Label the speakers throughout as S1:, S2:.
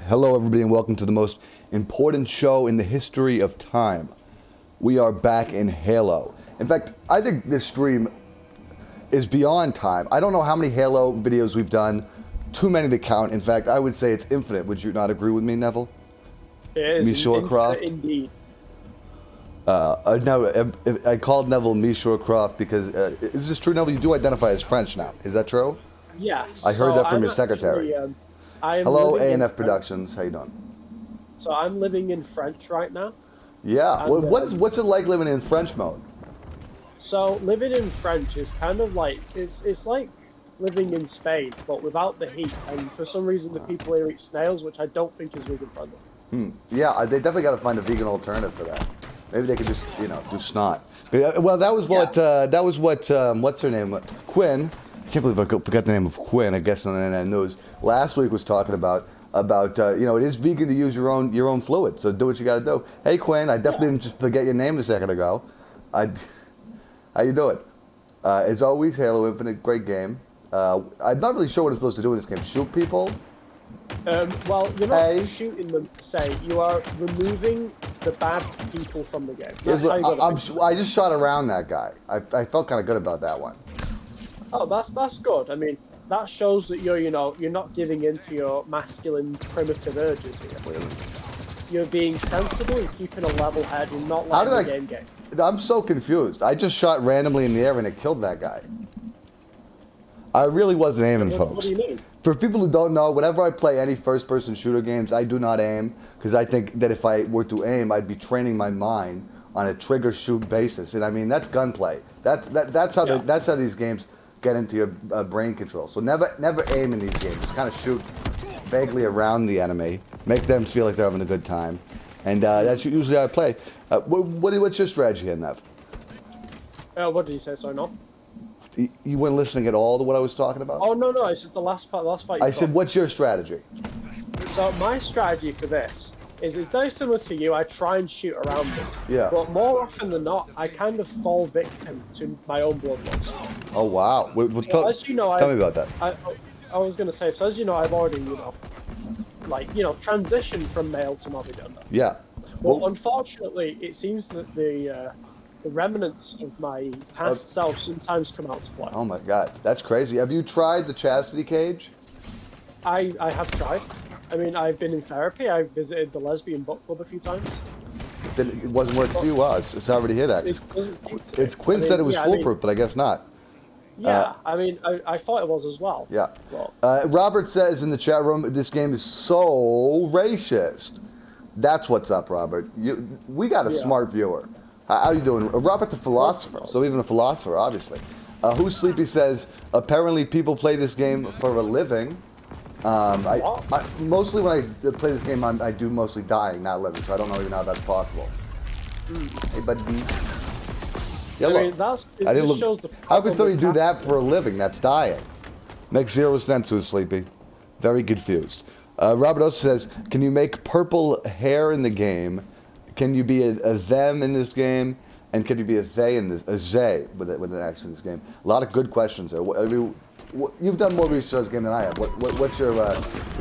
S1: Hello, everybody, and welcome to the most important show in the history of time. We are back in Halo. In fact, I think this stream is beyond time. I don't know how many Halo videos we've done. Too many to count. In fact, I would say it's infinite. Would you not agree with me, Neville?
S2: It is
S1: Croft?
S2: Indeed.
S1: No, I called Neville Mishore Croft because, is this true, Neville? You do identify as French now. Is that true?
S2: Yes.
S1: I heard that from your secretary. Hello, A&F Productions. How you doing?
S2: So I'm living in French right now.
S1: Yeah. Well, what's it like living in French mode?
S2: So living in French is kind of like it's like living in Spain, but without the heat. And for some reason, the people here eat snails, which I don't think is vegan friendly.
S1: Yeah, they definitely got to find a vegan alternative for that. Maybe they could just, do snot. Well, that was what what's her name? Quinn. I can't believe I forgot the name of Quinn. I guess on the internet news last week was talking about it is vegan to use your own fluid. So do what you got to do. Hey Quinn, I definitely didn't just forget your name a second ago. How you doing? As always, Halo Infinite, great game. I'm not really sure what I'm supposed to do in this game. Shoot people?
S2: Well, you're not shooting them. Say you are removing the bad people from the game. That's how you gotta
S1: I just shot around that guy. I felt kind of good about that one.
S2: Oh, that's good. I mean, that shows that you're not giving in to your masculine primitive urges here. You're being sensible, you're keeping a level head, you're not letting the game.
S1: I'm so confused. I just shot randomly in the air and it killed that guy. I really wasn't aiming, folks.
S2: What do you mean?
S1: For people who don't know, whenever I play any first-person shooter games, I do not aim because I think that if I were to aim, I'd be training my mind on a trigger-shoot basis, and I mean that's gunplay. That's how these games get into your brain control. So never aim in these games. Just kind of shoot vaguely around the enemy, make them feel like they're having a good time, and that's usually how I play. What's your strategy here, Nev?
S2: What did you say? Sorry, no.
S1: You weren't listening at all to what I was talking about?
S2: Oh no, it's just the last part.
S1: I said, what's your strategy?
S2: So my strategy for this is it's very similar to you. I try and shoot around them.
S1: Yeah.
S2: But more often than not, I kind of fall victim to my own bloodlust.
S1: Oh wow!
S2: As you know,
S1: tell me about that.
S2: I was gonna say, so as you know, I've already transitioned from male to mobby gender.
S1: Yeah.
S2: Well, unfortunately, it seems that the remnants of my past self sometimes come out to play.
S1: Oh my god, that's crazy. Have you tried the chastity cage?
S2: I have tried. I mean, I've been in therapy. I visited the lesbian book club a few times.
S1: Then it wasn't worth it to you, it's sorry to hear that. Quinn said it was foolproof, but I guess not.
S2: Yeah, I mean, I thought it was as well.
S1: Yeah.
S2: Well,
S1: Robert says in the chat room, this game is so racist. That's what's up, Robert. We got a smart viewer. How you doing? Robert the philosopher, so even a philosopher, obviously. Who's Sleepy says, apparently people play this game for a living. Mostly when I play this game, I do mostly dying, not living, so I don't know even how that's possible. Hey, buddy. Yeah, look, how could somebody do that for a living? That's dying. Makes 0 sense, Who's Sleepy. Very confused. Robert also says, can you make purple hair in the game? Can you be a them in this game? And can you be a they in this, a zay with an X in this game? A lot of good questions there. I mean, you've done more research on this game than I have. What's your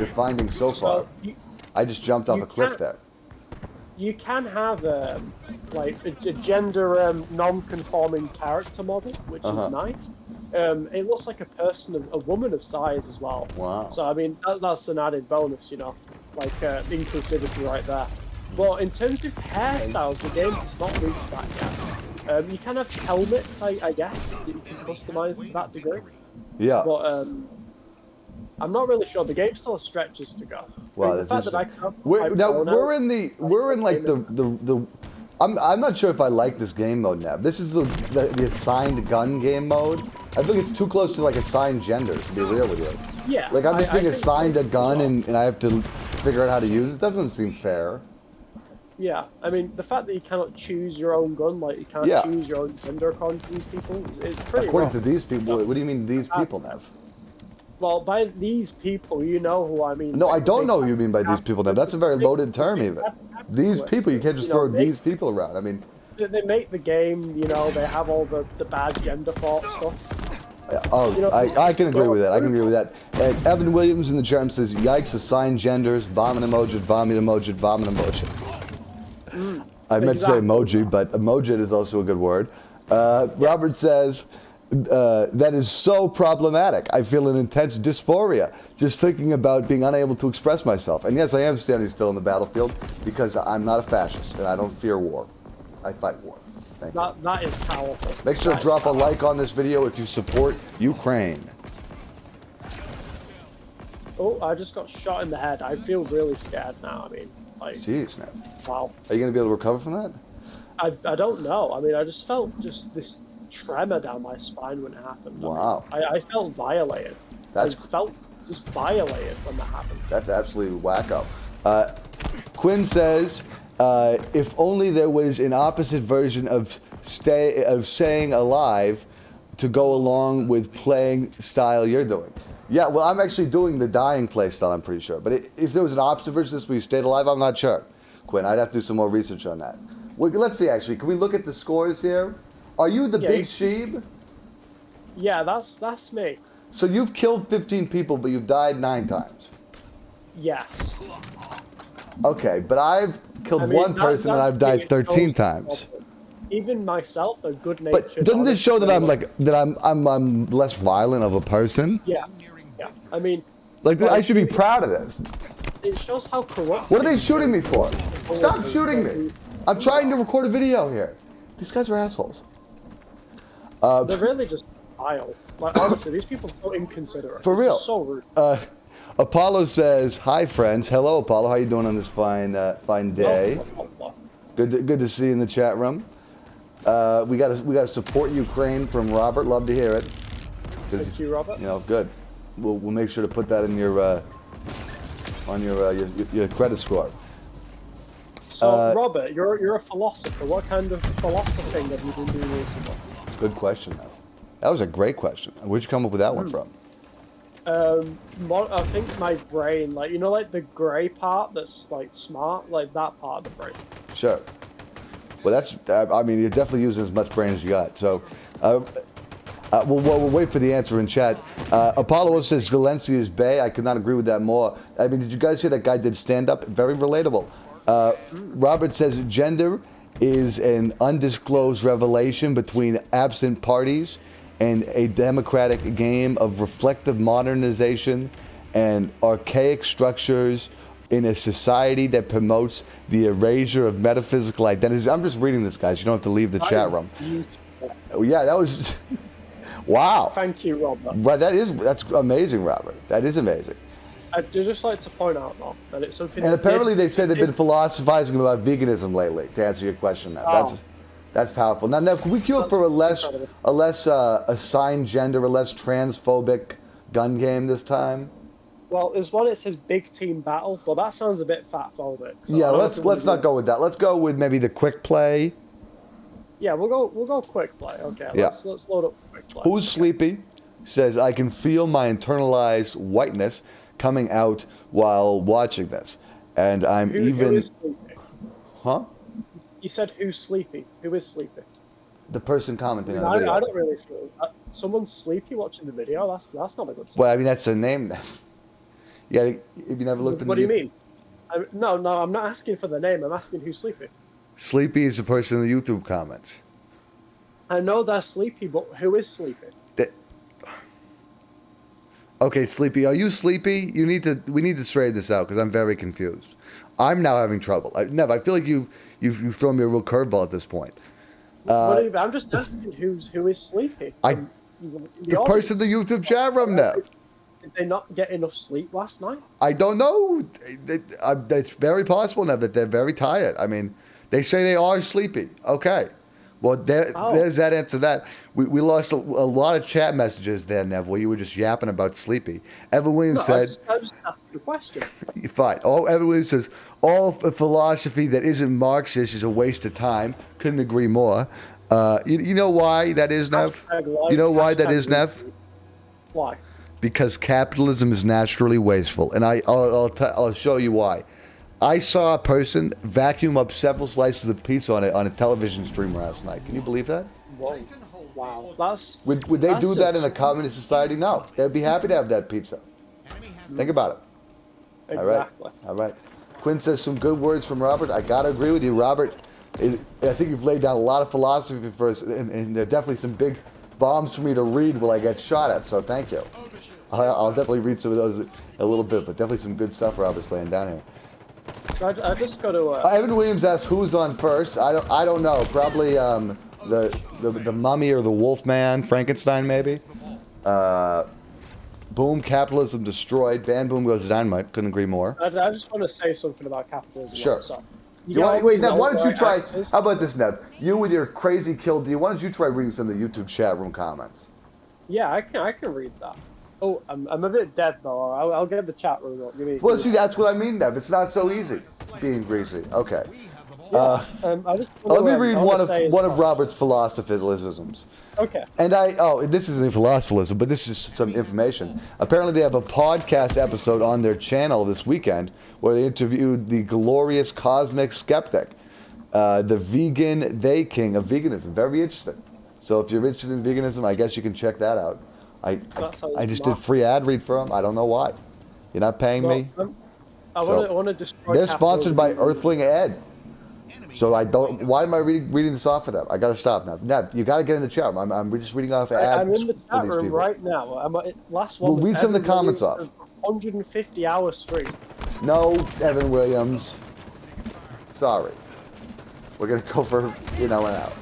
S1: findings so far? I just jumped off a cliff there.
S2: You can have a gender non-conforming character model, which is nice. It looks like a woman of size as well.
S1: Wow.
S2: So I mean, that's an added bonus, inclusivity right there. But in terms of hairstyles, the game has not reached that yet. You can have helmets, I guess, that you can customize to that degree.
S1: Yeah.
S2: But I'm not really sure. The game still has stretches to go.
S1: Wow, that's interesting. We're in like the. I'm not sure if I like this game mode now. This is the assigned gun game mode. I think it's too close to like assigned genders, to be real with you.
S2: Yeah.
S1: Like I'm just being assigned a gun and I have to figure out how to use it. Doesn't seem fair.
S2: Yeah, I mean, the fact that you cannot choose your own gun, like you can't choose your own gender according to these people, is pretty
S1: According to these people? What do you mean these people, Nev?
S2: Well, by these people, you know who I mean.
S1: No, I don't know who you mean by these people, Nev. That's a very loaded term, even. These people, you can't just throw these people around. I mean...
S2: They make the game, they have all the bad gender thought stuff.
S1: Oh, you know, I can agree with that. I can agree with that. And Evan Williams in the chat room says, "Yikes! Assigned genders: vomit emoji, vomit emoji, vomit emoji." I meant to say emoji, but emoji is also a good word. Robert says, "That is so problematic. I feel an intense dysphoria just thinking about being unable to express myself." And yes, I am standing still in the battlefield because I'm not a fascist and I don't fear war. I fight war.
S2: That is powerful.
S1: Make sure to drop a like on this video if you support Ukraine.
S2: Oh, I just got shot in the head. I feel really scared now. I mean, like...
S1: Jeez, man.
S2: Wow.
S1: Are you going to be able to recover from that?
S2: I don't know. I mean, I just felt this tremor down my spine when it happened.
S1: Wow.
S2: I felt violated. I felt just violated when that happened.
S1: That's absolutely wacko. Quinn says... if only there was an opposite version of staying alive to go along with playing style you're doing. Yeah, well, I'm actually doing the dying play style, I'm pretty sure. But if there was an opposite version of this where you stayed alive, I'm not sure. Quinn, I'd have to do some more research on that. Well, let's see, actually. Can we look at the scores here? Are you the big sheep?
S2: Yeah, that's me.
S1: So you've killed 15 people, but you've died 9 times.
S2: Yes.
S1: Okay, but I've killed one person and I've died 13 times.
S2: Even myself, a good-natured.
S1: But doesn't this show that I'm less violent of a person?
S2: Yeah, yeah. I mean,
S1: like I should be proud of this.
S2: It shows how corrupt.
S1: What are they shooting me for? Stop shooting me! I'm trying to record a video here. These guys are assholes.
S2: They're really just vile. Like honestly, these people are so inconsiderate.
S1: For real.
S2: So rude.
S1: Apollo says, "Hi friends, hello Apollo. How you doing on this fine day? Good to see you in the chat room. We gotta support Ukraine from Robert. Love to hear it.
S2: Thank you, Robert.
S1: You know, good. We'll make sure to put that in your on your credit score."
S2: So Robert, you're a philosopher. What kind of philosophy have you been doing recently?
S1: Good question, though. That was a great question. Where'd you come up with that one from?
S2: I think my brain, like, you know, like the grey part that's like smart, like that part of the brain.
S1: Sure. Well, that's, I mean, you're definitely using as much brain as you got. So, we'll wait for the answer in chat. Apollo says Zelensky is bae. I could not agree with that more. I mean, did you guys hear that guy did stand up? Very relatable. Robert says gender is an undisclosed revelation between absent parties and a democratic game of reflective modernization and archaic structures in a society that promotes the erasure of metaphysical identities. I'm just reading this, guys. You don't have to leave the chat room. Oh, yeah, that was... Wow.
S2: Thank you, Robert.
S1: Right, that's amazing, Robert. That is amazing.
S2: I'd just like to point out, though, that it's something...
S1: And apparently they said they've been philosophizing about veganism lately, to answer your question now.
S2: Oh.
S1: That's powerful. Now, can we queue up for a less assigned gender, a less transphobic gun game this time?
S2: Well, there's one that says big team battle, but that sounds a bit fat-phobic. So
S1: yeah, let's not go with that. Let's go with maybe the quick play.
S2: Yeah, we'll go quick play. Okay, let's load up quick play.
S1: Who's sleepy? Says, I can feel my internalized whiteness coming out while watching this, and I'm
S2: Who is sleepy?
S1: Huh?
S2: You said who's sleepy? Who is sleepy?
S1: The person commenting on the video.
S2: I don't really feel someone's sleepy watching the video. That's not a good sign.
S1: Well, I mean that's their name. Yeah, if you never looked at.
S2: What do you mean? No, I'm not asking for the name. I'm asking who's sleepy.
S1: Sleepy is the person in the YouTube comments.
S2: I know they're sleepy, but who is sleepy?
S1: Okay, Sleepy, are you sleepy? We need to straighten this out because I'm very confused. I'm now having trouble. Nev, I feel like you've thrown me a real curveball at this point.
S2: I'm just asking who is sleepy.
S1: The person in the YouTube chat room, Nev.
S2: Did they not get enough sleep last night?
S1: I don't know. It's very possible, Nev, that they're very tired. I mean, they say they are sleepy. Okay. Well, there's that answer to that. We lost a lot of chat messages there, Nev, where you were just yapping about sleepy. Evan Williams said...
S2: I just asked the question.
S1: Fine. Evan Williams says, all philosophy that isn't Marxist is a waste of time. Couldn't agree more. You know why that is, Nev? You know why that is, Nev?
S2: Why?
S1: Because capitalism is naturally wasteful. And I'll show you why. I saw a person vacuum up several slices of pizza on a television stream last night. Can you believe that?
S2: Whoa. Wow, that's...
S1: Would they do that in a communist society? No. They'd be happy to have that pizza. Think about it.
S2: Exactly.
S1: All right. Quinn says some good words from Robert. I gotta agree with you, Robert. I think you've laid down a lot of philosophy for us, and there are definitely some big bombs for me to read while I get shot at, so thank you. I'll definitely read some of those a little bit, but definitely some good stuff Robert's laying down here.
S2: I just got to...
S1: Evan Williams asks who's on first. I don't know. Probably the Mummy or the Wolfman, Frankenstein maybe. Boom, capitalism destroyed. Band boom goes to dynamite. Couldn't agree more.
S2: I just want to say something about capitalism.
S1: Sure.
S2: So,
S1: wait, Nev, why don't you try... How about this, Nev? You with your crazy kill deal, why don't you try reading some of the YouTube chat room comments?
S2: Yeah, I can read that. Oh, I'm a bit dead, though. I'll get the chat room up.
S1: Well, see, that's what I mean, Nev. It's not so easy being greasy. Okay.
S2: Yeah,
S1: let me read one of Robert's philosophisms.
S2: Okay.
S1: And this isn't philosophism, but this is some information. Apparently, they have a podcast episode on their channel this weekend where they interviewed the glorious cosmic skeptic, the vegan king of veganism. Very interesting. So if you're interested in veganism, I guess you can check that out. I just did free ad read for them. I don't know why. You're not paying me.
S2: I want to destroy.
S1: They're sponsored by Earthling Ed. So why am I reading this off for them? I got to stop now. Neb, you got to get in the chat room. I'm just reading off ads.
S2: I'm in the chat room right now. Last one.
S1: We'll read some of the comments off.
S2: 150-hour stream.
S1: No, Evan Williams. Sorry. We're gonna go for an out.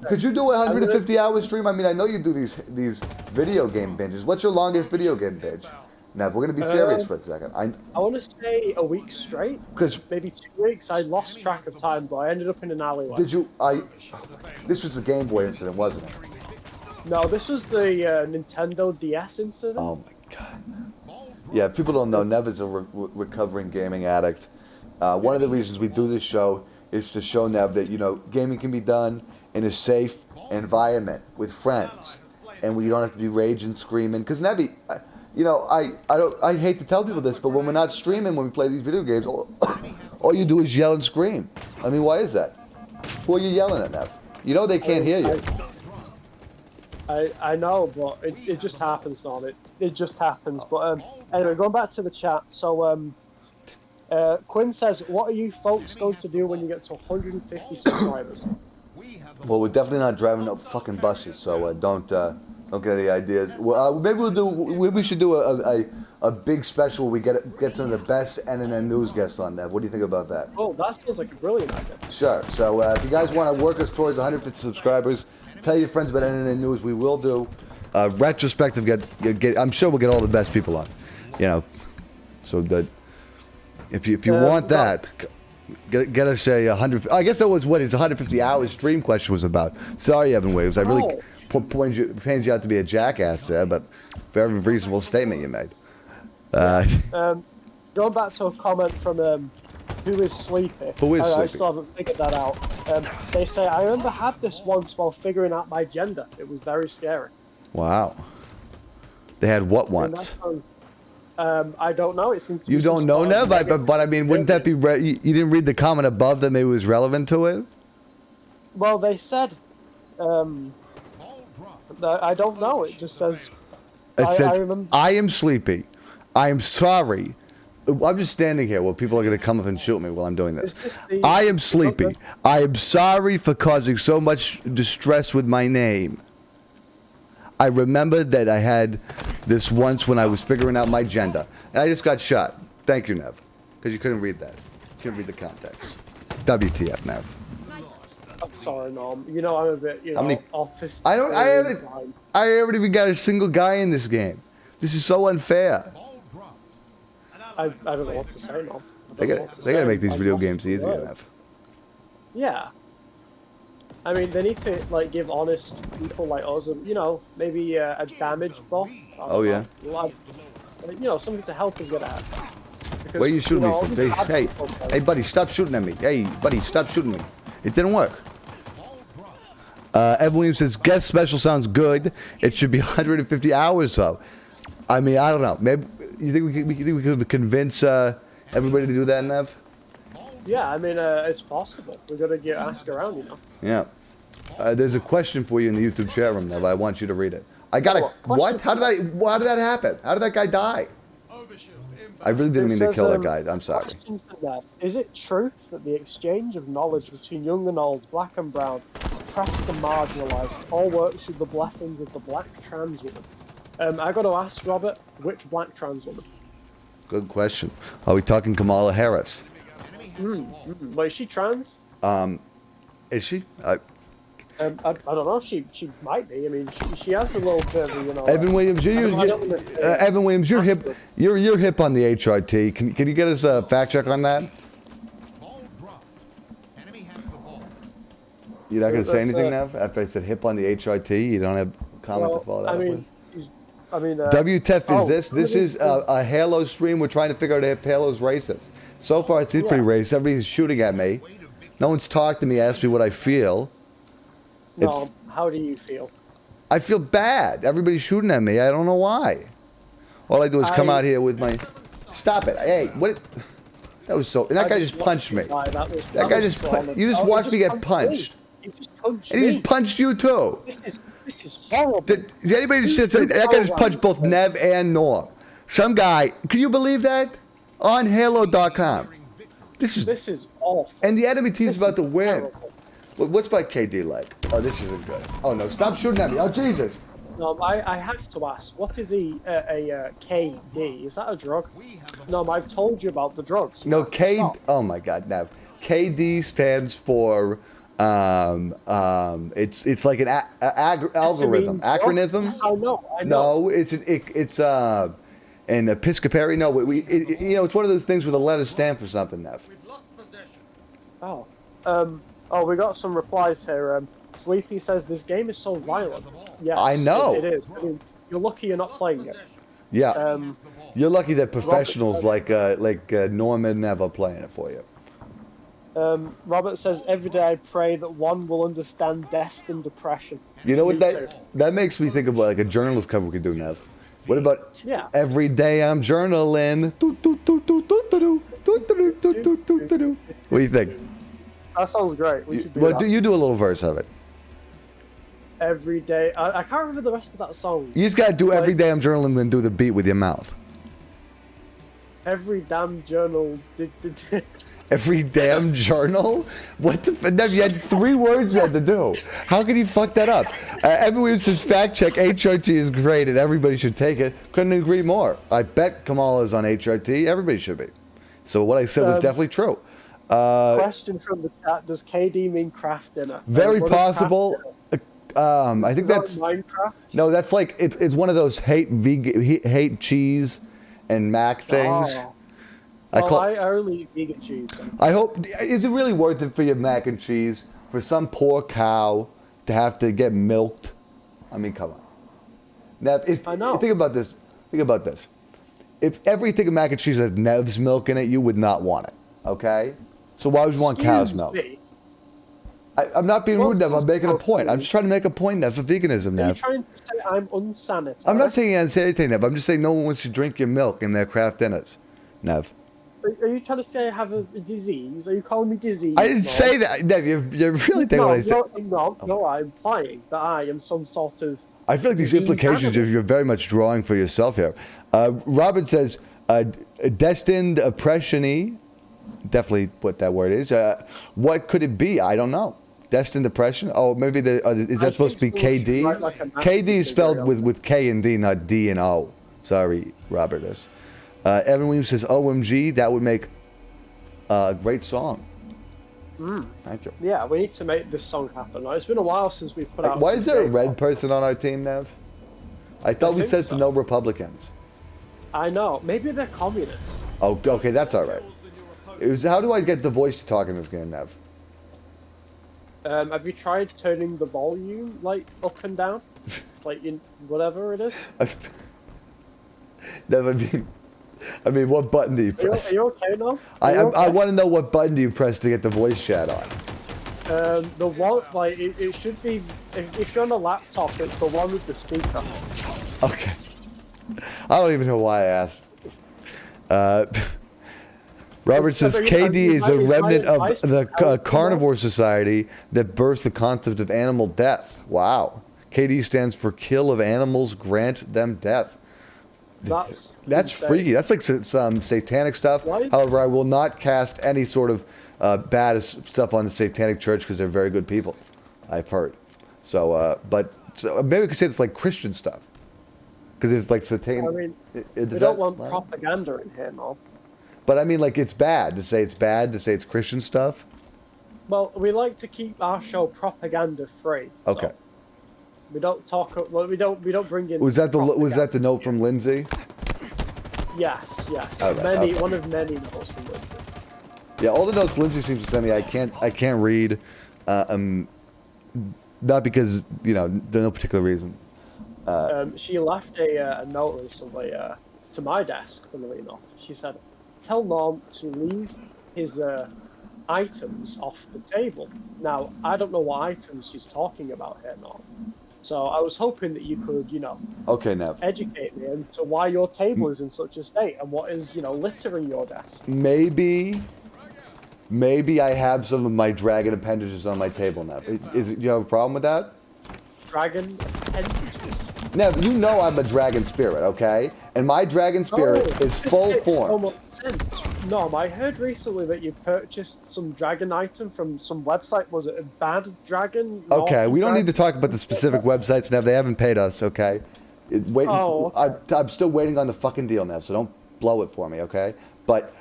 S1: Could you do a 150-hour stream? I mean, I know you do these video game binges. What's your longest video game binge? Now, if we're going to be serious for a second.
S2: I want to say a week straight. Maybe 2 weeks. I lost track of time, but I ended up in an alleyway.
S1: This was the Game Boy incident, wasn't it?
S2: No, this was the Nintendo DS incident.
S1: Oh, my God. Yeah, people don't know. Nev is a recovering gaming addict. One of the reasons we do this show is to show Nev that, gaming can be done in a safe environment with friends. And you don't have to be raging, screaming. Because Nevi... I hate to tell people this, but when we're not streaming, when we play these video games, all you do is yell and scream. I mean, why is that? Who are you yelling at, Nev? You know they can't hear you.
S2: I know, but it just happens, don't it? It just happens. But anyway, going back to the chat. So Quinn says, what are you folks going to do when you get to 150 subscribers?
S1: Well, we're definitely not driving up fucking buses, so don't get any ideas. Well, maybe we should do a big special where we get some of the best NNN news guests on, Nev. What do you think about that?
S2: Oh, that sounds like a brilliant idea.
S1: Sure. So if you guys want to work us towards 150 subscribers, tell your friends about NNN news. We will do retrospective. I'm sure we'll get all the best people on. So that if you want that. Get us a 100. I guess that was what his 150-hour stream question was about. Sorry, Evan Williams. I really painted you out to be a jackass there, but very reasonable statement you made.
S2: Going back to a comment from Who Is Sleepy.
S1: Who is sleepy?
S2: I still haven't figured that out. They say, I remember had this once while figuring out my gender. It was very scary.
S1: Wow. They had what once?
S2: I don't know. It seems to be.
S1: You don't know, Nev? But I mean, wouldn't that be... You didn't read the comment above that maybe it was relevant to it?
S2: Well, they said... I don't know. It just says...
S1: It says, I am sleepy. I am sorry. I'm just standing here while people are going to come up and shoot me while I'm doing this. I am sleepy. I am sorry for causing so much distress with my name. I remember that I had this once when I was figuring out my gender. And I just got shot. Thank you, Nev. Because you couldn't read that. You couldn't read the context. WTF, Nev.
S2: I'm sorry, Norm. I'm a bit, autistic.
S1: I haven't even got a single guy in this game. This is so unfair.
S2: I don't know what to say, Norm.
S1: They gotta make these video games easy enough.
S2: Yeah. I mean, they need to give honest people like us, maybe a damage buff.
S1: Oh yeah.
S2: Something to help us get out.
S1: Where you shooting me from? Hey, buddy, stop shooting at me. Hey, buddy, stop shooting me. It didn't work. Evan Williams says guest special sounds good. It should be 150 hours though. I mean, I don't know. Maybe you think we could convince everybody to do that, Nev?
S2: Yeah, I mean, it's possible. We're gonna ask around,
S1: Yeah. There's a question for you in the YouTube chat room, Nev. I want you to read it. I got a what? How did that happen? How did that guy die? I really didn't mean to kill that guy. I'm sorry.
S2: Is it truth that the exchange of knowledge between young and old, black and brown, oppressed and marginalised, all works with the blessings of the black trans woman? I got to ask, Robert, which black trans woman?
S1: Good question. Are we talking Kamala Harris?
S2: Wait, is she trans?
S1: Is she?
S2: I don't know. She might be. I mean, she has a little bit of, you know.
S1: Evan Williams, Evan Williams, you're hip. You're hip on the HRT. Can you get us a fact check on that? You're not going to say anything now after I said hip on the HRT. You don't have a comment to follow that up with. WTF is this? This is a Halo stream. We're trying to figure out if Halo's racist. So far, it seems pretty racist. Everybody's shooting at me. No one's talked to me, asked me what I feel.
S2: No, how do you feel?
S1: I feel bad. Everybody's shooting at me. I don't know why. All I do is come out here with my... Stop it. Hey, what... That was so... And that guy just punched me. That guy just... You just watched me get punched.
S2: He just punched me.
S1: And he just punched you, too.
S2: This is horrible.
S1: Did anybody just say that guy just punched both Nev and Norm? Some guy... Can you believe that? On Halo.com. This is
S2: awful.
S1: And the enemy team's about to win. Terrible. What's my KD like? Oh, this isn't good. Oh, no. Stop shooting at me. Oh, Jesus.
S2: No, I have to ask. What is a KD? Is that a drug? No, I've told you about the drugs.
S1: No, K... Oh, my God, Nav. KD stands for... it's like an algorithm. Acronym?
S2: Yes, I know.
S1: No, it's an Episcopary. No, you know, it's one of those things where the letters stand for something, Nev.
S2: Oh. We got some replies here. Sleepy says this game is so violent. Yes,
S1: I know.
S2: It is. I mean, you're lucky you're not playing it.
S1: Yeah. You're lucky that professionals like Norman and Nev are playing it for you.
S2: Robert says every day I pray that one will understand destined depression.
S1: You know what that makes me think of like a journalist cover we could do, Nev. What about every day I'm journaling? What do you think?
S2: That sounds great. We should do that.
S1: You do a little verse of it.
S2: Every day. I can't remember the rest of that song.
S1: You just gotta do every day I'm journaling, then do the beat with your mouth.
S2: Every damn journal.
S1: Every damn journal? What the? Nev, you had 3 words you had to do. How could you fuck that up? Everyone says fact check. HRT is great and everybody should take it. Couldn't agree more. I bet Kamala's on HRT. Everybody should be. So what I said was definitely true.
S2: Question from the chat: does KD mean craft dinner?
S1: Very possible. I think that's
S2: Minecraft.
S1: No, that's like it's one of those hate cheese and mac things.
S2: I only eat vegan cheese.
S1: I hope. Is it really worth it for your mac and cheese for some poor cow to have to get milked? I mean, come on. Nev,
S2: I know.
S1: Think about this. Think about this. If everything of mac and cheese had Nev's milk in it, you would not want it. Okay. So why would you want cow's milk? I'm not being rude, Nev. I'm making a point. I'm just trying to make a point, Nev, for veganism, Nev.
S2: Are you trying to say I'm unsanitary?
S1: I'm not saying you're unsanitary, Nev. I'm just saying no one wants to drink your milk in their craft dinners, Nev.
S2: Are you trying to say I have a disease? Are you calling me disease?
S1: I didn't say that, Nev. You're really thinking what I said.
S2: No, I'm implying that I am some sort of...
S1: I feel like these implications you're very much drawing for yourself here. Robin says, destined oppression-y. Definitely what that word is. What could it be? I don't know. Destined depression? Oh, maybe is that supposed to be KD? Like KD is spelled with K and D, not D and O. Sorry, Robert is. Evan Williams says, OMG, that would make a great song. Thank you.
S2: Yeah, we need to make this song happen. It's been a while since we've put out...
S1: Why is there a red person on our team, Nev? I thought we said so. No Republicans.
S2: I know. Maybe they're communists.
S1: Oh, okay, that's all right. How do I get the voice to talk in this game, Nev?
S2: Have you tried turning the volume like up and down, like in whatever it is?
S1: Nev, I mean, what button do you press?
S2: Are you okay now?
S1: I want to know what button do you press to get the voice chat on.
S2: The one like it should be if you're on a laptop, it's the one with the speaker.
S1: Okay. I don't even know why I asked. Robert says KD is a remnant of the carnivore society that birthed the concept of animal death. Wow. KD stands for kill of animals, grant them death.
S2: That's
S1: freaky. That's like some satanic stuff. However, I will not cast any sort of bad stuff on the satanic church because they're very good people, I've heard. So, so maybe we could say it's like Christian stuff. Because it's like satanic.
S2: I mean, we don't want propaganda in here, no.
S1: But I mean, like, it's bad to say it's bad, to say it's Christian stuff.
S2: Well, we like to keep our show propaganda free.
S1: Okay.
S2: So we don't talk. Well, we don't bring in.
S1: Was that the note from Lindsay?
S2: Yes.
S1: Okay,
S2: one of many notes from Lindsay.
S1: Yeah, all the notes Lindsay seems to send me, I can't read. Not because there's no particular reason.
S2: She left a note recently to my desk, funnily enough. She said, "Tell Norm to leave his items off the table." Now, I don't know what items she's talking about here, Norm. So I was hoping that you could,
S1: okay, Nev,
S2: educate me into why your table is in such a state and what is, littering your desk.
S1: Maybe I have some of my dragon appendages on my table now. Do you have a problem with that?
S2: Dragon appendages?
S1: Nev, you know I'm a dragon spirit, okay? And my dragon spirit is full form.
S2: So much sense. No, I heard recently that you purchased some dragon item from some website. Was it a bad dragon?
S1: Okay, we don't need to talk about the specific websites, Nev. They haven't paid us, okay? I'm still waiting on the fucking deal, Nev, so don't blow it for me, okay? But,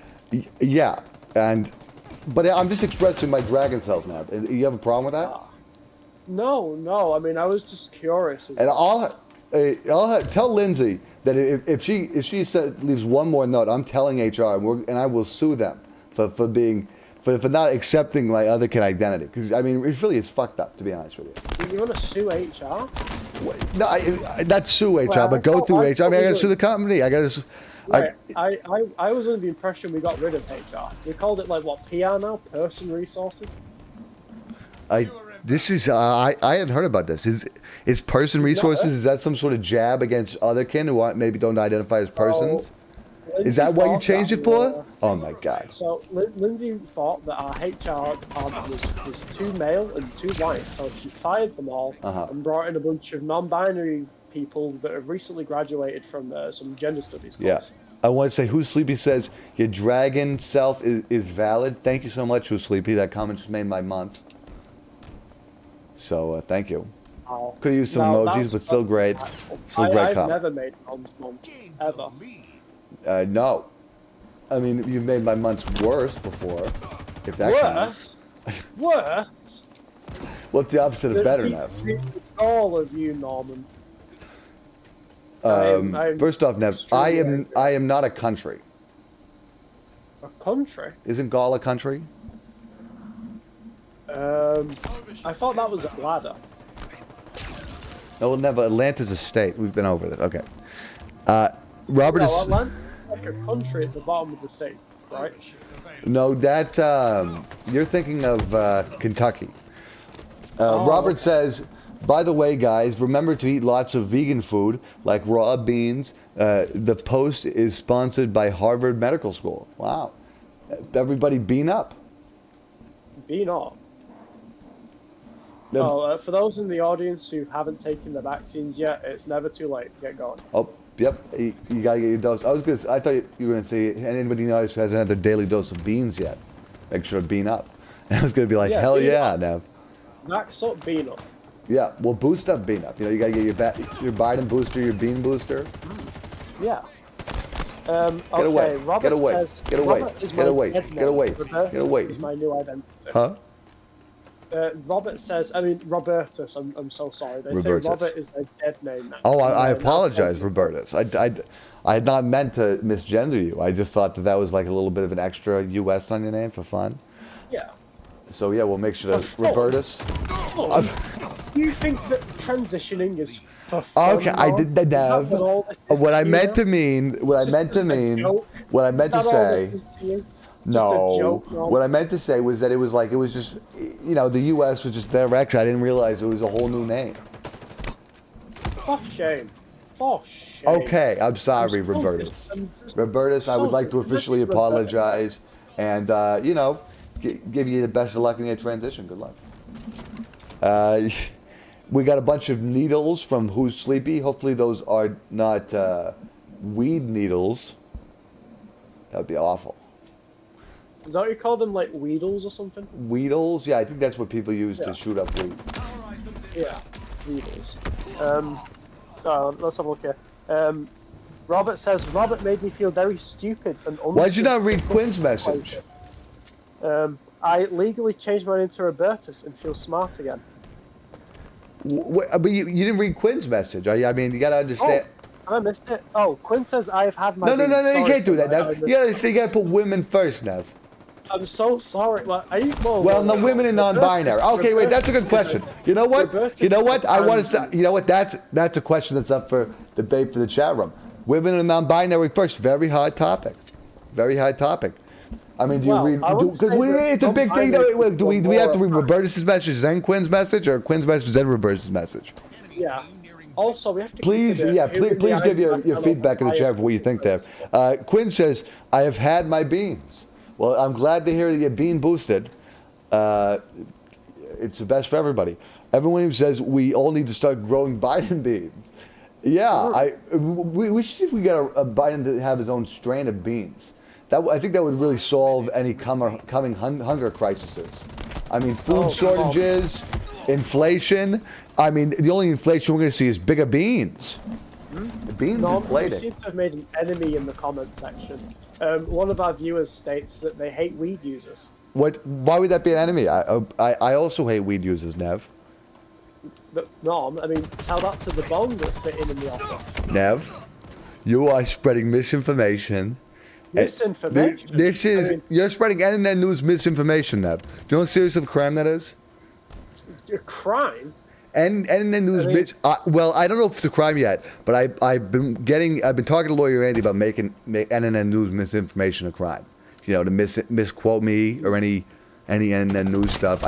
S1: yeah, but I'm just expressing my dragon self, Nev. You have a problem with that?
S2: No. I mean, I was just curious.
S1: And I'll tell Lindsay that if she leaves one more note, I'm telling HR, and I will sue them for not accepting my other kid identity. Because I mean, it really is fucked up, to be honest with you.
S2: You want to sue HR?
S1: No, not sue HR, but go through HR. I mean, I gotta sue the company. I gotta.
S2: Right. I was under the impression we got rid of HR. We called it like what, PR now? Person resources.
S1: I hadn't heard about this. Is person resources? Is that some sort of jab against other kin who maybe don't identify as persons? Is that what you changed it for? Oh my god.
S2: So Lindsay thought that our HR department was too male and too white, so she fired them all and brought in a bunch of non-binary people that have recently graduated from some gender studies course.
S1: Yeah. I want to say, Who's Sleepy says, your dragon self is valid. Thank you so much, Who's Sleepy. That comment just made my month. So, thank you. Could have used some emojis, but still great. Still great comment.
S2: I've never made Norm's month, ever.
S1: No. I mean, you've made my months worse before, if that counts.
S2: Worse?
S1: What's the opposite of better, Nev?
S2: All of you, Norman.
S1: First off, Nev, I am not a country.
S2: A country?
S1: Isn't Gaul a country?
S2: I thought that was a ladder.
S1: No, never. Atlanta's a state. We've been over that. Okay. Robert is
S2: Atlanta's like a country at the bottom of the sea, right?
S1: No, that you're thinking of Kentucky. Robert says, by the way, guys, remember to eat lots of vegan food like raw beans. The post is sponsored by Harvard Medical School. Wow. Everybody bean up.
S2: Bean up. For those in the audience who haven't taken the vaccines yet, it's never too late. Get going.
S1: Oh, yep. You gotta get your dose. I thought you were gonna say, anybody in the audience who hasn't had their daily dose of beans yet, make sure to bean up. And I was gonna be like, hell yeah, Nev.
S2: Vax up, bean up.
S1: Yeah, well, boost up, bean up. You gotta get your Biden booster, your bean booster.
S2: Yeah.
S1: Get away.
S2: Robert
S1: Get away.
S2: Says,
S1: Get away.
S2: Robert is
S1: Get away.
S2: Get
S1: away.
S2: Robertus
S1: Get away.
S2: Is my new identity.
S1: Huh?
S2: Robert says, Robertus. I'm so sorry. They say Robert is their dead name now.
S1: Oh, I apologize, Robertus. I had not meant to misgender you. I just thought that was like a little bit of an extra U.S. on your name for fun.
S2: Yeah.
S1: So yeah, we'll make sure to Robertus.
S2: You think that transitioning is for fun?
S1: Okay, I did that, Nev. What I meant to mean, what I meant to say. No, what I meant to say was that it was just, the U.S. was just their Rex. I didn't realize it was a whole new name.
S2: For shame. For shame.
S1: Okay, I'm sorry, Robertus. Robertus, I would like to officially apologize and you know, give you the best of luck in your transition. Good luck. We got a bunch of needles from Who's Sleepy. Hopefully those are not weed needles. That would be awful.
S2: Don't you call them like Weedles or something?
S1: Weedles? Yeah, I think that's what people use to shoot up weed.
S2: Yeah, Weedles. Let's have a look here. Robert says, Robert made me feel very stupid and
S1: Why did you not read Quinn's message?
S2: I legally changed mine into Robertus and feel smart again.
S1: But you didn't read Quinn's message. I mean, you gotta understand.
S2: Oh, I missed it. Oh, Quinn says I've had my.
S1: No, you can't do that, Nev. You gotta put women first, Nev.
S2: I'm so sorry. Well,
S1: the women and non-binary. Okay, wait, that's a good question. You know what? I want to say. You know what? That's a question that's up for debate for the chat room. Women and non-binary first. Very hard topic. Very hard topic. I mean, do you read? It's a big thing. Do we have to read Robertus' message, then Quinn's message, or Quinn's message, then Robertus' message?
S2: Yeah. Also, we have to
S1: please give your feedback in the chat for what you think there. Quinn says, "I have had my beans." Well, I'm glad to hear that you're bean boosted. It's the best for everybody. Evan Williams says we all need to start growing Biden beans. Yeah, we should see if we get a Biden to have his own strain of beans. I think that would really solve any coming hunger crises. I mean, food shortages, inflation. I mean, the only inflation we're going to see is bigger beans. The beans inflating.
S2: We seem to have made an enemy in the comment section. One of our viewers states that they hate weed users.
S1: What? Why would that be an enemy? I also hate weed users, Nev.
S2: No, I mean, tell that to the bone that's sitting in the office.
S1: Nev, you are spreading misinformation.
S2: Misinformation?
S1: You're spreading internet news misinformation, Nev. Do you know what serious of a crime that is?
S2: A crime?
S1: And then news well, I don't know if it's a crime yet, but I've been talking to lawyer Andy about making NNN news misinformation a crime. You know, to misquote me or any NNN news stuff.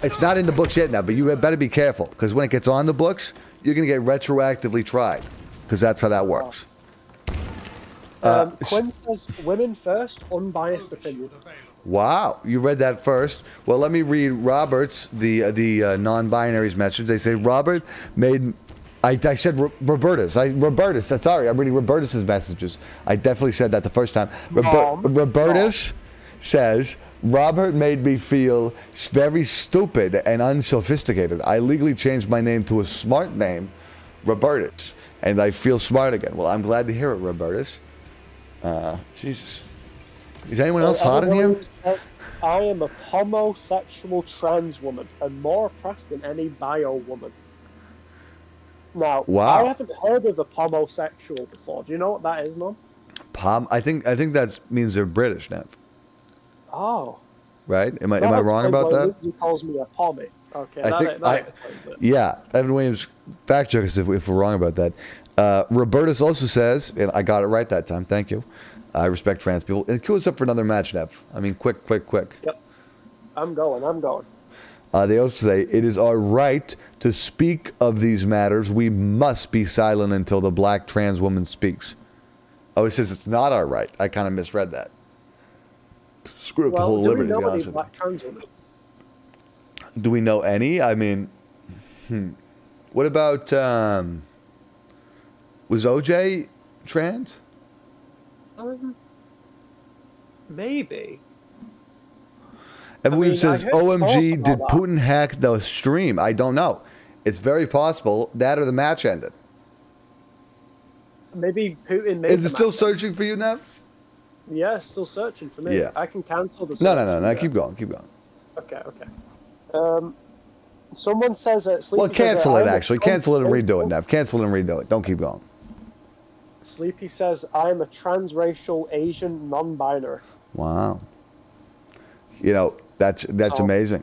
S1: It's not in the books yet now, but you better be careful because when it gets on the books, you're gonna get retroactively tried because that's how that works.
S2: Quinn says, "Women first, unbiased opinion."
S1: Wow, you read that first. Well, let me read Robert's, the non-binary's message. They say, Robert made... I said Robertus. Sorry, I'm reading Robertus's messages. I definitely said that the first time. Robertus says, Robert made me feel very stupid and unsophisticated. I legally changed my name to a smart name, Robertus, and I feel smart again. Well, I'm glad to hear it, Robertus. Jesus. Is anyone else hot in here?
S2: Says, I am a homosexual trans woman and more oppressed than any bio woman. Now, I haven't heard of a homosexual before. Do you know what that is, Nom?
S1: I think that means they're British, Nev.
S2: Oh.
S1: Right? Am I wrong about that?
S2: Lindsay calls me a pommy. Okay, that explains it.
S1: Yeah, Evan Williams, fact check us if we're wrong about that. Robertus also says, and I got it right that time, thank you. I respect trans people. And queue us up for another match, Nev. I mean, quick.
S2: Yep. I'm going.
S1: They also say, it is our right to speak of these matters. We must be silent until the black trans woman speaks. Oh, it says it's not our right. I kind of misread that. Screw up the whole liberty.
S2: Do we know any black trans women?
S1: Do we know any? I mean, what about, was OJ trans?
S2: Maybe.
S1: Everyone says, OMG, did Putin hack the stream? I don't know. It's very possible that or the match ended.
S2: Maybe Putin made
S1: Is it still searching for you, Nev?
S2: Yeah, it's still searching for me.
S1: Yeah.
S2: I can cancel the search.
S1: No. Keep going.
S2: Okay. Someone says...
S1: cancel it, actually. Cancel it and redo it, Nev. Cancel it and redo it. Don't keep going.
S2: Sleepy says, I am a transracial Asian non-binary.
S1: Wow. You know, that's amazing.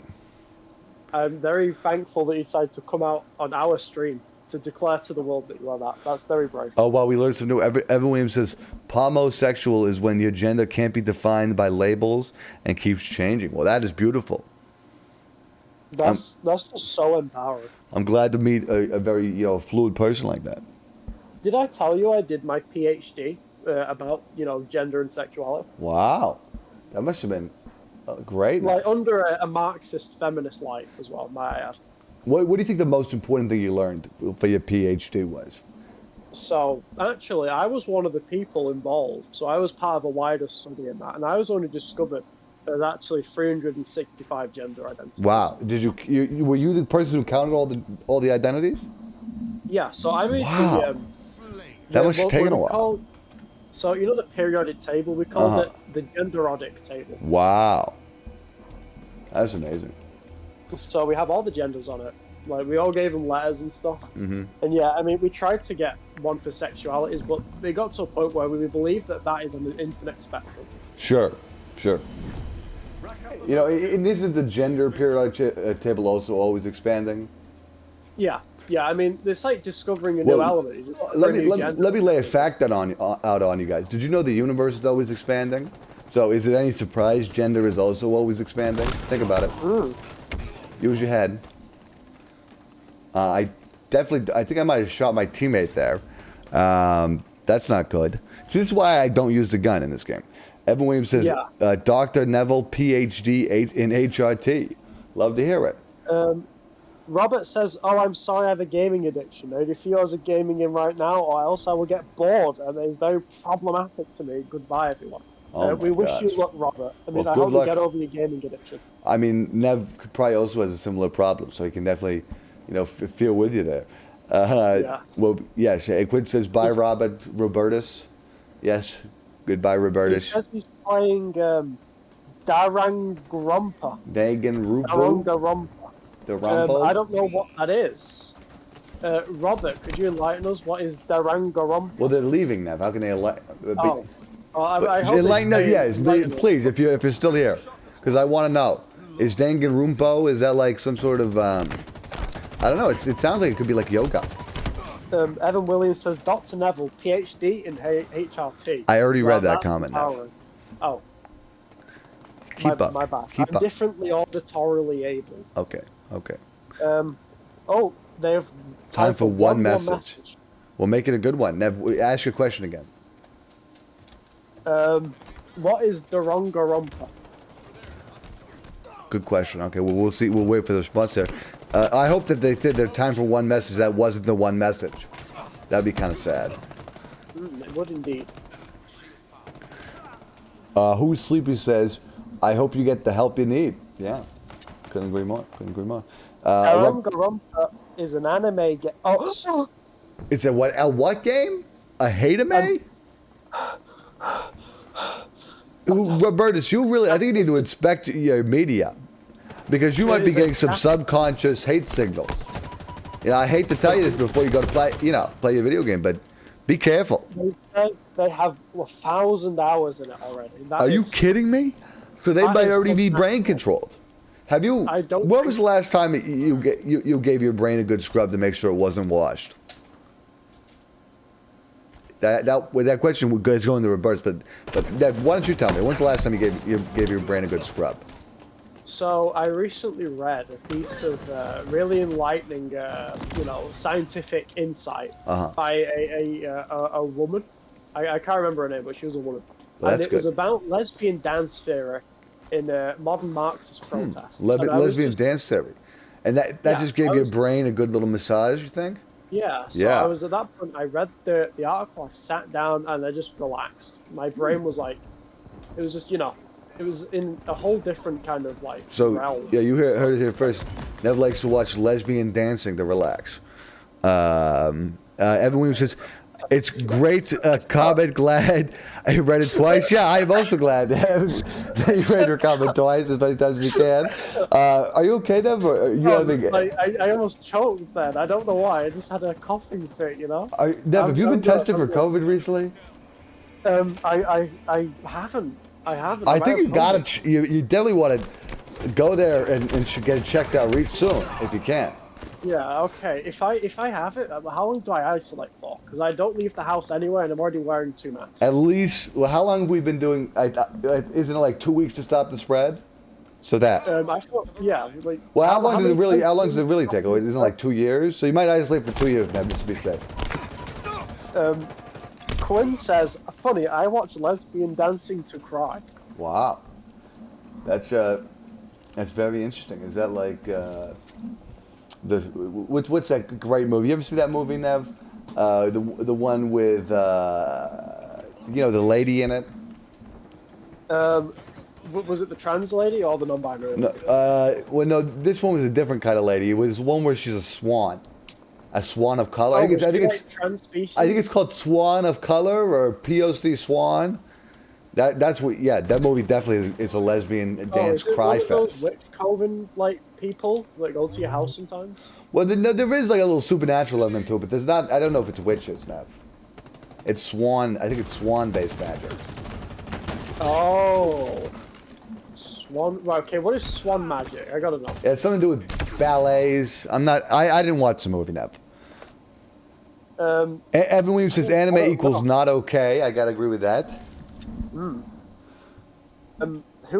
S1: I'm
S2: very thankful that you decided to come out on our stream to declare to the world that you are that. That's very brave.
S1: Oh, well, we learned some new... Evan Williams says, pomosexual is when your gender can't be defined by labels and keeps changing. Well, that is beautiful.
S2: That's just so empowering.
S1: I'm glad to meet a very, fluid person like that.
S2: Did I tell you I did my PhD about, gender and sexuality?
S1: Wow. That must have been great.
S2: Like under a Marxist feminist light as well, might I add.
S1: What do you think the most important thing you learned for your PhD was?
S2: So, actually, I was one of the people involved. So I was part of a wider study in that, and I was only discovered there's actually 365 gender identities.
S1: Wow! Did were you the person who counted all the identities?
S2: Yeah. So I made
S1: that must have taken a while.
S2: So you know the periodic table? We called it the genderodic table.
S1: Wow. That's amazing.
S2: So we have all the genders on it. Like we all gave them letters and stuff.
S1: Mm-hmm.
S2: And yeah, I mean, we tried to get one for sexualities, but they got to a point where we believe that is an infinite spectrum.
S1: Sure. You know, and isn't the gender periodic table also always expanding?
S2: Yeah. I mean, it's like discovering a new element.
S1: Let me lay a fact out on you guys. Did you know the universe is always expanding? So is it any surprise gender is also always expanding? Think about it. Use your head. I think I might have shot my teammate there. That's not good. See, this is why I don't use the gun in this game. Evan Williams says, Dr. Neville, PhD in HRT. Love to hear it.
S2: Robert says, oh, I'm sorry I have a gaming addiction. I do feel as a gaming in right now, or else I will get bored, and it is very problematic to me. Goodbye, everyone. We wish you luck, Robert. I mean, I hope you get over your gaming addiction. I
S1: mean, Nev probably also has a similar problem, so he can definitely, feel with you there. Well, yes. Quinn says, bye, Robertus. Yes. Goodbye, Robertus.
S2: He says he's playing Darangarumpa.
S1: Darangarumpa.
S2: I don't know what that is. Robert, could you enlighten us? What is Darangarumpa?
S1: Well, they're leaving, Nev. How can they enlighten?
S2: I hope
S1: please, if you're still here, because I want to know. Is Danganronpa, is that like some sort of, I don't know, it sounds like it could be like yoga.
S2: Evan Williams says, Dr. Neville, PhD in HRT.
S1: I already read that comment now.
S2: Oh.
S1: Keep up.
S2: My bad.
S1: I'm
S2: differently auditorily able.
S1: Okay.
S2: They have
S1: time for one message. We'll make it a good one. Nev, ask your question again.
S2: What is Darangarumpa?
S1: Good question. Okay, well, we'll see. We'll wait for the response there. I hope that they did their time for one message. That wasn't the one message. That'd be kind of sad.
S2: It would indeed.
S1: Who's Sleepy says, I hope you get the help you need. Yeah. Couldn't agree more.
S2: Darangarumpa is an anime game. Oh.
S1: It's a what game? A hate-ame? Robertus, I think you need to inspect your media, because you might be getting some subconscious hate signals. I hate to tell you this before you go to play your video game, but be careful.
S2: They have 1,000 hours in it already.
S1: Are you kidding me? So they might already be brain controlled. Have you? When was the last time you gave your brain a good scrub to make sure it wasn't washed? That question is going to reverse, but why don't you tell me? When's the last time you gave your brain a good scrub?
S2: So I recently read a piece of really enlightening, scientific insight by a woman. I can't remember her name, but she was a woman, and it was about lesbian dance theory in modern Marxist protests.
S1: Lesbian dance theory, and that just gave your brain a good little massage. You think?
S2: Yeah, so I was at that point, I read the article, I sat down, and I just relaxed. My brain was like, it was just, it was in a whole different kind of, realm.
S1: Yeah, you heard it here first. Nev likes to watch lesbian dancing to relax. Evan Williams says, it's great comment, glad I read it twice. Yeah, I'm also glad that you read your comment twice as many times as you can. Are you okay, Nev? Or you
S2: I almost choked then. I don't know why. I just had a coughing fit,
S1: Nev, have you been tested for COVID recently?
S2: I haven't.
S1: I think you definitely want to go there and get it checked out soon if you can.
S2: Yeah, okay. If I have it, how long do I isolate for? Because I don't leave the house anywhere, and I'm already wearing 2 masks.
S1: At least, how long have we been doing? Isn't it like 2 weeks to stop the spread? So that.
S2: I thought, yeah.
S1: Well, how long does it really take? Isn't it like 2 years? So you might isolate for 2 years, man, just to be safe.
S2: Quinn says, funny, I watch lesbian dancing to cry.
S1: Wow. That's very interesting. Is that like what's that great movie? You ever see that movie, Nev? The one with you know, the lady in it.
S2: Was it the trans lady or the non-binary?
S1: No, well, no. This one was a different kind of lady. It was one where she's a swan of color.
S2: Oh,
S1: I think it's
S2: trans species.
S1: I think it's called Swan of Color or POC Swan. That's what. Yeah, that movie definitely is a lesbian dance cry fest.
S2: Those witch coven like people that go to your house sometimes?
S1: Well, there is like a little supernatural element to it, but there's not. I don't know if it's witches, Nev. It's swan. I think it's swan-based magic.
S2: Oh, swan. Right, okay, what is swan magic? I gotta know.
S1: Yeah, it's something to do with ballets. I didn't watch the movie, Nev. Evan Williams says anime equals not okay. I gotta agree with that.
S2: Who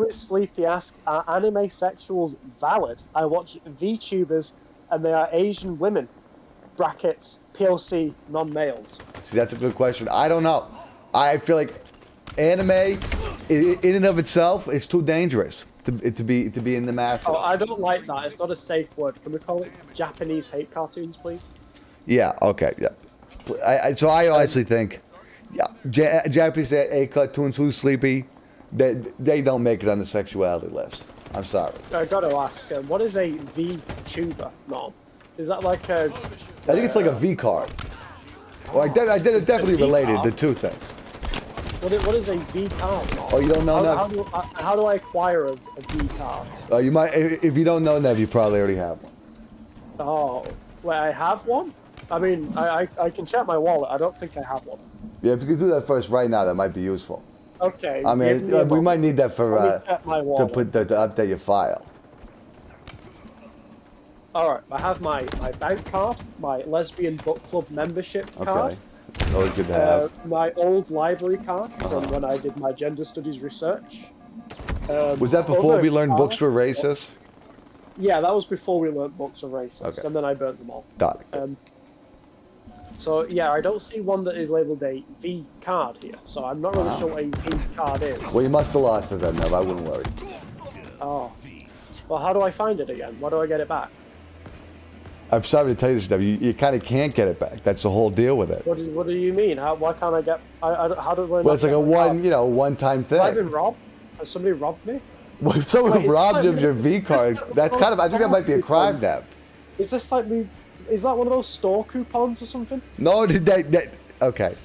S2: is Sleepy asks, are anime sexuals valid? I watch VTubers and they are Asian women. Brackets, POC, non-males.
S1: See, that's a good question. I don't know. I feel like anime, in and of itself, is too dangerous to be in the masses.
S2: Oh, I don't like that. It's not a safe word. Can we call it Japanese hate cartoons, please?
S1: Yeah, okay, yeah. So I honestly think, yeah, Japanese hate cartoons, who's Sleepy, they don't make it on the sexuality list. I'm sorry.
S2: I gotta ask, what is a VTuber, Norm? Is that like a...
S1: I think it's like a V card. Well, I definitely related the two things.
S2: What is a V card? Norm?
S1: Oh, you don't know, Nev?
S2: How do I acquire a V card?
S1: You might, if you don't know, Nev, you probably already have one.
S2: Oh, wait, I have one? I mean, I can check my wallet. I don't think I have one.
S1: Yeah, if you could do that first right now, that might be useful.
S2: Okay.
S1: I mean, we might need that for to update your file.
S2: All right, I have my bank card, my lesbian book club membership card.
S1: Okay. Always good to have.
S2: My old library card from when I did my gender studies research.
S1: Was that before we learned books were racist?
S2: Yeah, that was before we learned books were racist,
S1: okay.
S2: And then I burnt them all.
S1: Got it.
S2: So yeah, I don't see one that is labelled a V card here, so I'm not really sure what a V card is.
S1: Well, you must have lost it then, Nev. I wouldn't worry.
S2: Oh. Well, how do I find it again? Why do I get it back?
S1: I'm sorry to tell you this, Nev. You kind of can't get it back. That's the whole deal with it.
S2: What do you mean? Why can't I get? How do I?
S1: Well, it's like a one-time thing.
S2: Have I been robbed? Has somebody robbed me?
S1: Well, if someone robbed you of your V card, that's kind of. I think that might be a crime, Nev.
S2: Is this like me? Is that one of those store coupons or something?
S1: No, okay.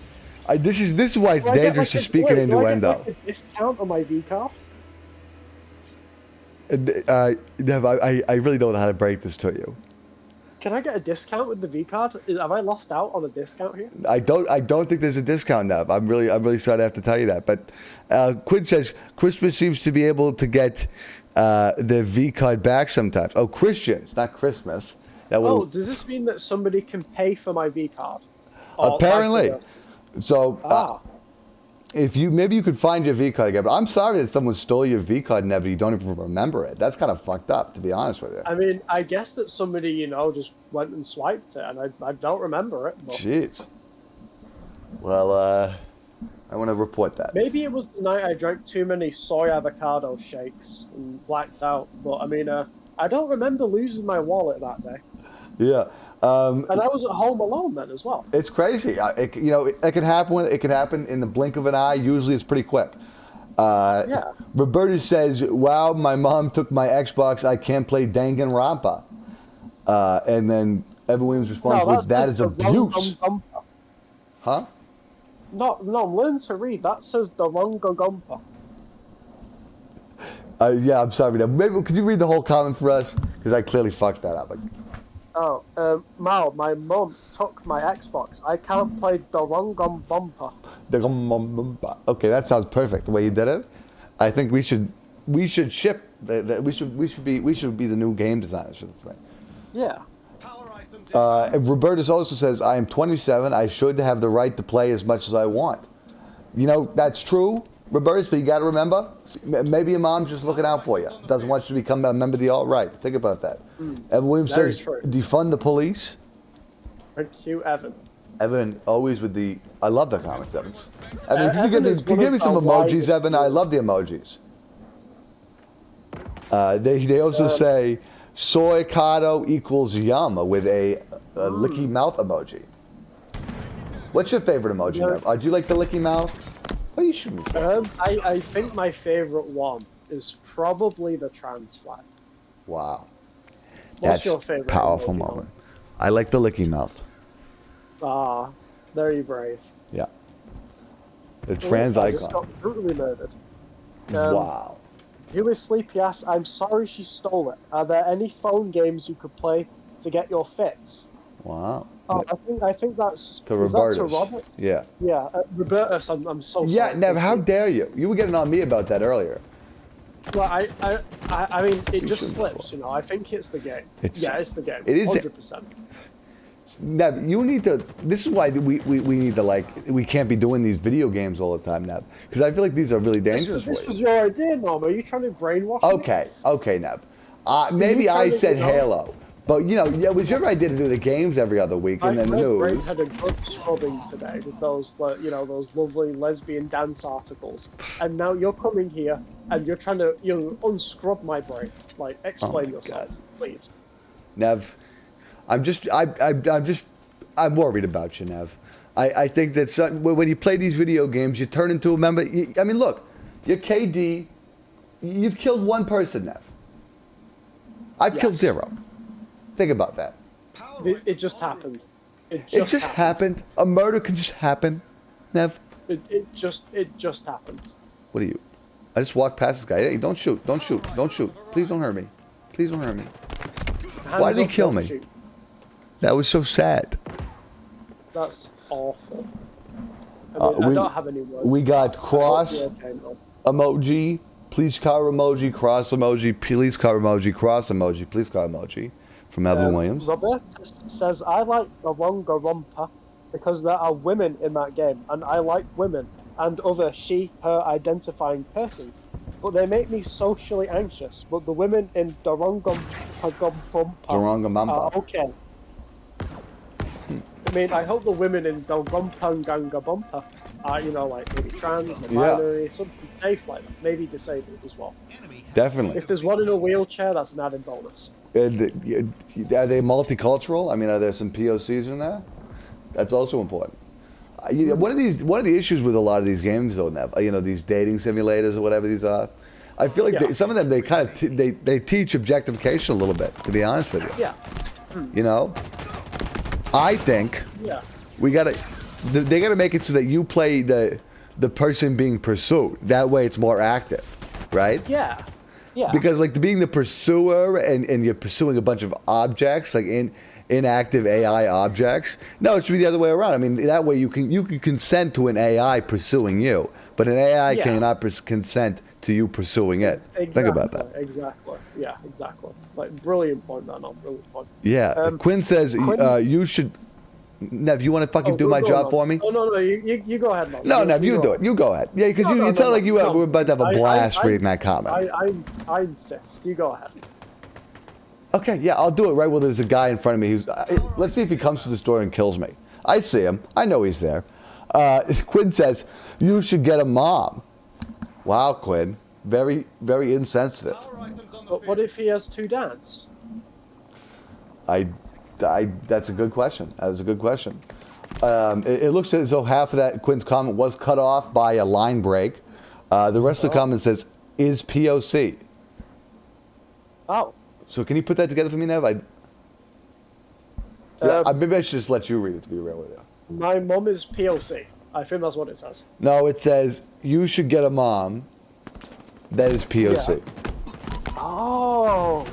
S1: This is why it's dangerous to speak an innuendo.
S2: Do I get like a discount on my V card?
S1: Nev, I really don't know how to break this to you.
S2: Can I get a discount with the V card? Have I lost out on a discount here?
S1: I don't think there's a discount, Nev. I'm really sorry to have to tell you that. But Quinn says Christmas seems to be able to get the V card back sometimes. Oh, Christians, not Christmas.
S2: Does this mean that somebody can pay for my V card?
S1: Apparently. So, if maybe you could find your V card again. But I'm sorry that someone stole your V card, Nev, and you don't even remember it. That's kind of fucked up, to be honest with you.
S2: I mean, I guess that somebody, just went and swiped it, and I don't remember it. But...
S1: Jeez. Well, I want to report that.
S2: Maybe it was the night I drank too many soy avocado shakes and blacked out. But I mean, I don't remember losing my wallet that day.
S1: Yeah.
S2: And I was at home alone then as well.
S1: It's crazy. It can happen. It can happen in the blink of an eye. Usually, it's pretty quick.
S2: Yeah.
S1: Roberta says, "Wow, my mom took my Xbox. I can't play Danganronpa." And then Evan Williams responds with, "That is abuse." Huh?
S2: No, I'm learning to read. That says the wrong gumpa.
S1: Yeah, I'm sorry. Maybe could you read the whole comment for us? Because I clearly fucked that up.
S2: Mal, my mum took my Xbox. I can't play the wrong bumper.
S1: Okay, that sounds perfect. The way you did it, I think we should ship. We should be the new game designers for this thing.
S2: Yeah.
S1: Robertus also says, "I am 27. I should have the right to play as much as I want." That's true, Robertus, but you got to remember, maybe your mom's just looking out for you. Doesn't want you to become a member of the alt-right. Think about that. Evan Williams says, true. "Defund the police."
S2: Thank you, Evan.
S1: Evan, always with the... I love the comments, Evan. Evan, if you could give me some emojis, Evan, I love the emojis. They also say soy cado equals yum with a licky mouth emoji. What's your favorite emoji? Do you like the licky mouth? What are you shooting for?
S2: I think my favorite one is probably the trans flag.
S1: Wow.
S2: What's your favorite
S1: powerful
S2: emoji,
S1: moment. I like the licky mouth.
S2: Ah, very brave.
S1: Yeah. The trans
S2: I
S1: icon.
S2: just got brutally murdered.
S1: Wow.
S2: Who is Sleepy ass? I'm sorry she stole it. Are there any phone games you could play to get your fix?
S1: Wow.
S2: Oh, I think that's
S1: to
S2: Robertus. Is that to Robert?
S1: Yeah.
S2: Yeah, Robertus. I'm so sorry.
S1: Yeah, Nev, how dare you? You were getting on me about that earlier.
S2: Well, I mean, it just slips, you know. I think it's the game. It's the game.
S1: It is
S2: 100%.
S1: Nev, you need to. This is why we need to, like, we can't be doing these video games all the time, Nev, because I feel like these are really dangerous.
S2: This was your idea, Norm. Are you trying to brainwash me?
S1: Okay, Nev. Maybe I said Halo, but you know, it was your idea to do the games every other week and then the news.
S2: My brain had a good scrubbing today with those, you know, those lovely lesbian dance articles, and now you're coming here and you're trying to unscrub my brain. Like, explain yourself, please.
S1: Nev, I'm worried about you, Nev. I think that when you play these video games, you turn into a member. I mean, look, you're KD. You've killed one person, Nev. I've killed 0. Think about that.
S2: It just happened. It
S1: just happened. A murder can just happen, Nev.
S2: It just happened.
S1: What are you? I just walked past this guy. Hey, don't shoot. Don't shoot. Don't shoot. Please don't hurt me. Please don't hurt me. Why did he kill me?
S2: Shoot.
S1: That was so sad.
S2: That's awful. I mean, I don't have any words.
S1: We got cross emoji, please car emoji, cross emoji, please car emoji, cross emoji, please car emoji from Evan Williams.
S2: Robert says, I like the Rongarompa because there are women in that game, and I like women and other she, her identifying persons. But they make me socially anxious. But the women in Dorongamampa are okay. I mean, I hope the women in Dorongamampa are, you know, like maybe trans, or binary, something safe like that. Maybe disabled as well.
S1: Definitely.
S2: If there's one in a wheelchair, that's an added bonus.
S1: Are they multicultural? I mean, are there some POCs in there? That's also important. One of the issues with a lot of these games, though, Nev, you know, these dating simulators or whatever these are, I feel like some of them they kind of they teach objectification a little bit. To be honest with you.
S2: Yeah.
S1: You know, I think they gotta make it so that you play the person being pursued. That way, it's more active, right?
S2: Yeah. Yeah.
S1: Because like being the pursuer and you're pursuing a bunch of objects, like inactive AI objects. No, it should be the other way around. I mean, that way you can consent to an AI pursuing you, but an AI cannot consent to you pursuing it.
S2: Exactly,
S1: think about that.
S2: Exactly. Yeah, exactly. Like, brilliant point, man. Brilliant point.
S1: Yeah. Quinn says you should. Nev, you want to fucking do my job for me?
S2: No. You go ahead, man.
S1: No, Nev, you do it. You go ahead. Yeah, because you sound like you were about to have a blast reading that comment.
S2: I insist. You go ahead.
S1: Okay, yeah, I'll do it right where there's a guy in front of me who's... let's see if he comes to the store and kills me. I see him. I know he's there. Quinn says, you should get a mom. Wow, Quinn. Very, very insensitive.
S2: But what if he has 2 dads?
S1: That's a good question. That was a good question. It looks as though half of that Quinn's comment was cut off by a line break. The rest of the comment says, is POC.
S2: Oh.
S1: So can you put that together for me, Nev? Maybe I should just let you read it, to be real with you.
S2: My mom is POC. I think that's what it says.
S1: No, it says, you should get a mom that is POC.
S2: Yeah. Oh,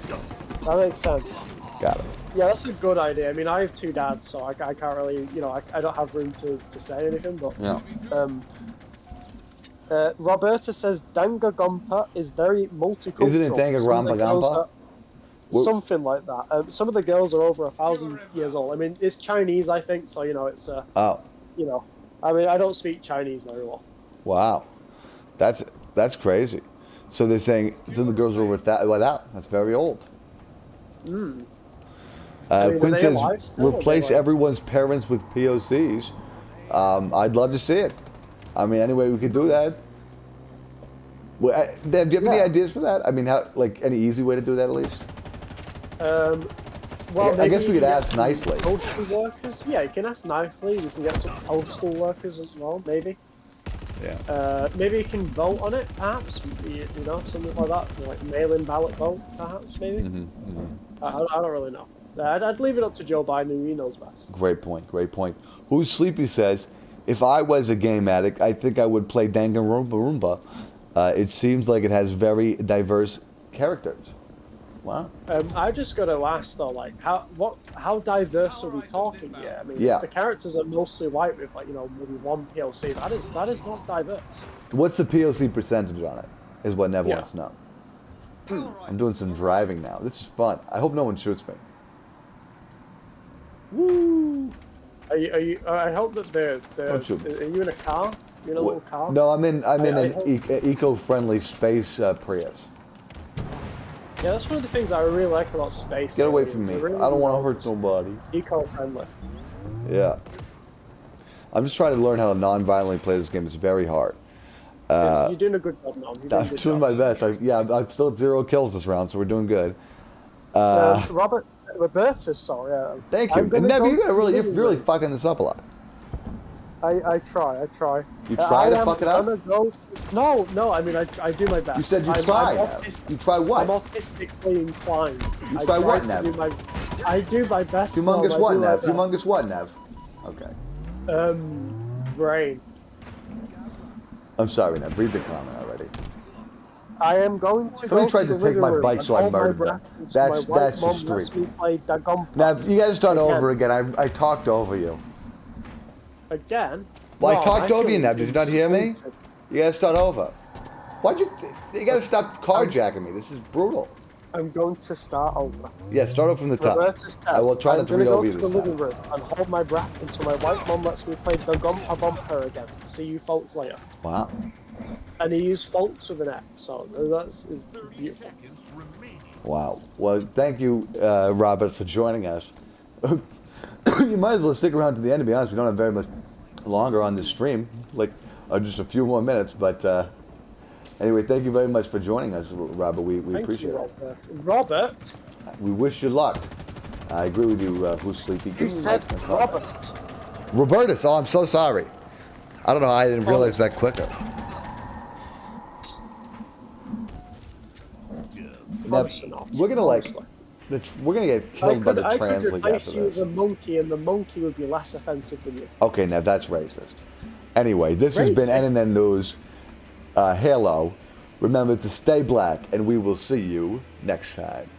S2: that makes sense.
S1: Got it.
S2: Yeah, that's a good idea. I mean, I have 2 dads, so I can't really, you know, I don't have room to say anything, but...
S1: Yeah.
S2: Roberta says Dangagompa is very multicultural.
S1: Isn't it Dangagompa?
S2: Something like that. Some of the girls are over 1,000 years old. I mean, it's Chinese, I think, so, you know, it's... You know, I mean, I don't speak Chinese very well.
S1: Wow. That's crazy. So they're saying the girls are over that. That's very old.
S2: Hmm.
S1: Quinn says, replace everyone's parents with POCs. I'd love to see it. I mean, any way we could do that. Well, Deb, do you have any ideas for that? I mean, how, like, any easy way to do that at least?
S2: Well,
S1: I guess we could ask nicely.
S2: Postal workers? Yeah, you can ask nicely. We can get some postal workers as well, maybe.
S1: Yeah.
S2: Maybe you can vote on it, perhaps. You know, something like that, like mail-in ballot vote, perhaps. Maybe. I don't really know. I'd leave it up to Joe Biden. He knows best.
S1: Great point. Great point. Who's Sleepy says, if I was a game addict, I think I would play Danganronpa. It seems like it has very diverse characters. Wow.
S2: I just got to ask though, like, how diverse are we talking here? I mean, if the characters are mostly white with, like, you know, maybe one POC, that is not diverse.
S1: What's the POC percentage on it? Is what Nev wants to know. I'm doing some driving now. This is fun. I hope no one shoots me. Woo!
S2: Are you? I hope that they're. Are you in a car? You in a little car?
S1: No, I'm in an eco-friendly space Prius.
S2: Yeah, that's one of the things I really like about space.
S1: Get away from me. Really I don't want to hurt nobody.
S2: Eco-friendly.
S1: Yeah. I'm just trying to learn how to non-violently play this game. It's very hard.
S2: You're doing a good job now.
S1: I'm doing my best. I've still at 0 kills this round, so we're doing good.
S2: Robertus, sorry.
S1: Thank you. And Nev, you're really fucking this up a lot.
S2: I try.
S1: You try to fuck it up?
S2: No, I mean, I do my best.
S1: You said you try. You try what?
S2: I'm autistically inclined.
S1: You try what, Nev?
S2: I do my best.
S1: Humongous what, Nev? Humongous what, Nev? Okay.
S2: Brain.
S1: I'm sorry, Nev. Read the comment already.
S2: I am going to
S1: Somebody tried to take my bike, so I murdered them. That's just street. Nev, you guys start over again. I talked over you.
S2: Again?
S1: Well, I talked over you, Nev. Did you not hear me? You gotta start over. Why'd you... You gotta stop carjacking me. This is brutal.
S2: I'm going to start over.
S1: Yeah, start over from the top. I will try not to read over you this time.
S2: I'm going to go to the living room and hold my breath until my white mum lets me play Dagompa Bumper again. See you folks later.
S1: Wow.
S2: And he used folks with an X, so that's beautiful.
S1: Wow. Well, thank you, Robert, for joining us. You might as well stick around to the end, to be honest. We don't have very much longer on this stream, like just a few more minutes. But anyway, thank you very much for joining us, Robert. We appreciate it.
S2: Robert?
S1: We wish you luck. I agree with you, Who's Sleepy.
S2: You said Robert.
S1: Robertus. Oh, I'm so sorry. I don't know. I didn't realize that quicker. Now, we're gonna get killed by the translate after this. I could replace you with a monkey, and the monkey would be less offensive than you. Okay, now that's racist. Anyway, this has been NNN News. Halo. Remember to stay black, and we will see you next time.